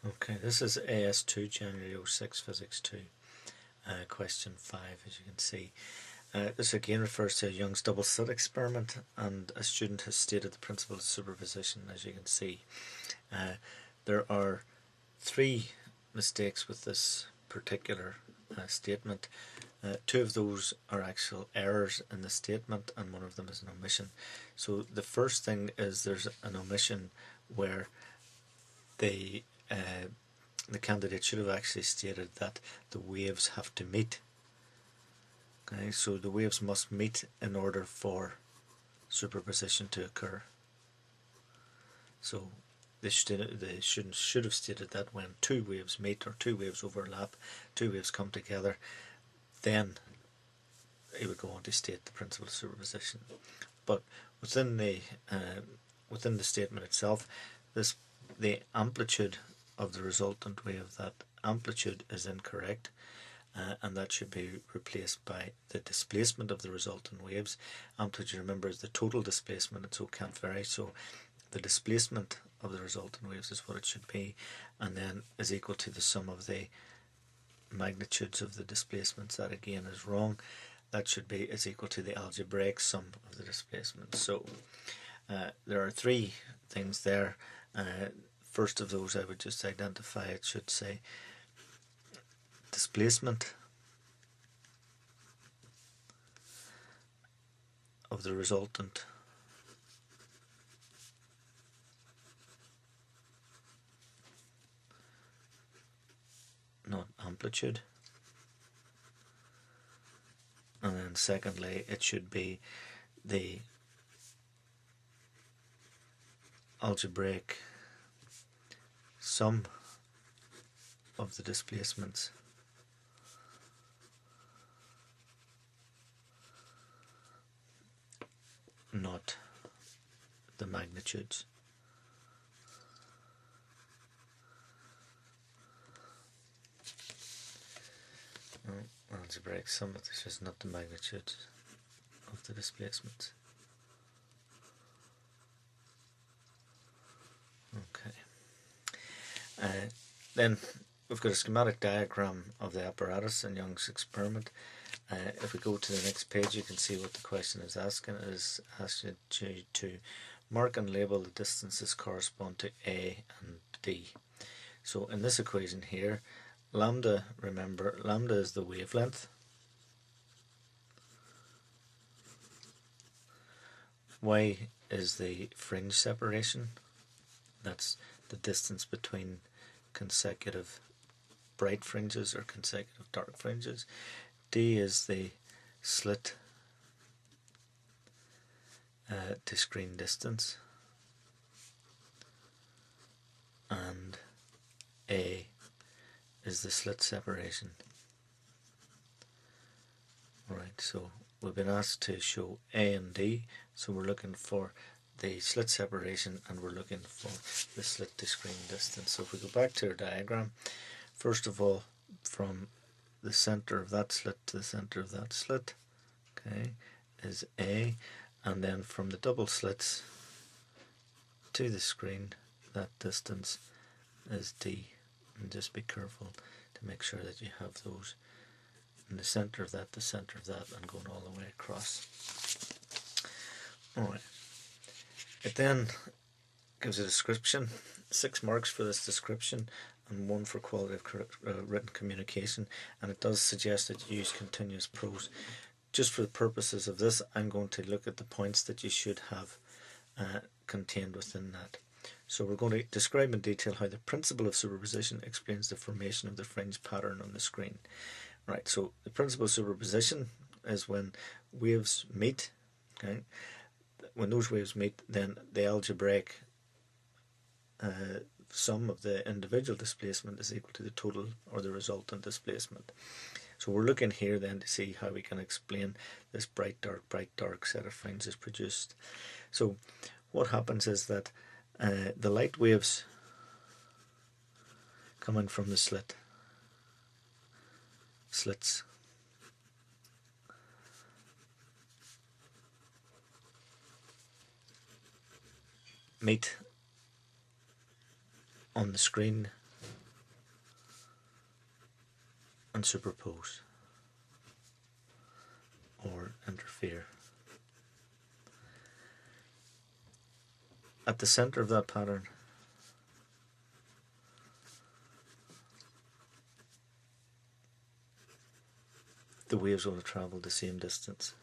Okay, this is AS2 January '06 Physics 2, question 5, as you can see. This again refers to a Young's double slit experiment, and a student has stated the principle of superposition, as you can see. There are three mistakes with this particular statement. Two of those are actual errors in the statement, and one of them is an omission. So the first thing is there's an omission where the candidate should have actually stated that the waves have to meet. Okay, so the waves must meet in order for superposition to occur. So the student should have stated that when two waves meet or two waves overlap, two waves come together, then he would go on to state the principle of superposition. But within the statement itself, the amplitude of the resultant wave, that amplitude is incorrect, and that should be replaced by the displacement of the resultant waves. Amplitude, remember, is the total displacement, and so can't vary. So the displacement of the resultant waves is what it should be, and then is equal to the sum of the magnitudes of the displacements. That again is wrong. That should be is equal to the algebraic sum of the displacements. So there are three things there. First of those, I would just identify, it should say displacement of the resultant not amplitude, and then secondly it should be the algebraic sum of the displacements not the magnitudes. Algebraic sum, but this is not the magnitude of the displacements. Okay. Then we've got a schematic diagram of the apparatus in Young's experiment. If we go to the next page, you can see what the question is asking. It is asking you to mark and label the distances correspond to A and D. So in this equation here, lambda, remember, lambda is the wavelength. Y is the fringe separation. That's the distance between consecutive bright fringes or consecutive dark fringes. D is the slit to screen distance, and A is the slit separation. Right, so we've been asked to show A and D, so we're looking for the slit separation and we're looking for the slit to screen distance. So if we go back to our diagram, first of all, from the center of that slit to the center of that slit, okay, is A, and then from the double slits to the screen, that distance is D. And just be careful to make sure that you have those in the center of that, the center of that, and going all the way across. Alright. It then gives a description, 6 marks for this description and 1 for quality of written communication, and it does suggest that you use continuous prose. Just for the purposes of this, I'm going to look at the points that you should have contained within that. So we're going to describe in detail how the principle of superposition explains the formation of the fringe pattern on the screen. Right, so the principle of superposition is when waves meet, okay? When those waves meet, then the algebraic sum of the individual displacement is equal to the total or the resultant displacement. So we're looking here then to see how we can explain this bright dark set of fringes produced. So what happens is that the light waves coming from the slits meet on the screen and superpose or interfere. At the center of that pattern, the waves will have travelled the same distance.